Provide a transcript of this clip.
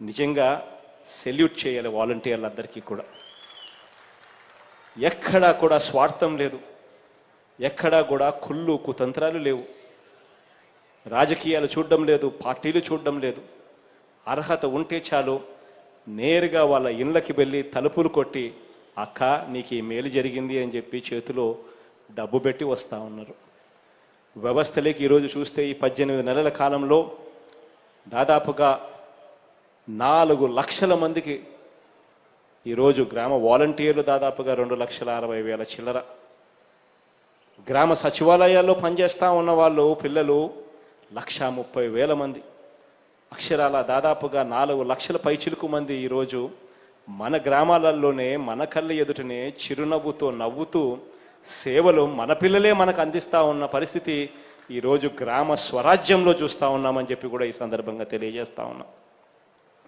నిజంగా సెల్యూట్ చేయాలి వాలంటీర్లందరికీ కూడా. ఎక్కడా కూడా స్వార్థం లేదు, ఎక్కడా కూడా కుళ్ళు కుతంత్రాలు లేవు, రాజకీయాలు చూడడం లేదు, పార్టీలు చూడడం లేదు. అర్హత ఉంటే చాలు నేరుగా వాళ్ళ ఇళ్ళకి వెళ్ళి తలుపులు కొట్టి అక్క నీకు ఈ మేలు జరిగింది అని చెప్పి చేతిలో డబ్బు పెట్టి వస్తూ ఉన్నారు. వ్యవస్థలోకి ఈరోజు చూస్తే ఈ 18 నెలల కాలంలో దాదాపుగా 4 లక్షల మందికి ఈరోజు గ్రామ వాలంటీర్లు దాదాపుగా 2,60,000 చిల్లర. గ్రామ సచివాలయాల్లో పనిచేస్తూ ఉన్న వాళ్ళు పిల్లలు 1,30,000 మంది. అక్షరాల దాదాపుగా 4 లక్షల పైచిలుకు మంది ఈరోజు మన గ్రామాలలోనే మన కళ్ళ ఎదుటనే చిరునవ్వుతో నవ్వుతూ సేవలు మన పిల్లలే మనకు అందిస్తూ ఉన్న పరిస్థితి ఈరోజు గ్రామ స్వరాజ్యంలో చూస్తూ ఉన్నామని చెప్పి కూడా ఈ సందర్భంగా తెలియజేస్తా ఉన్నాం.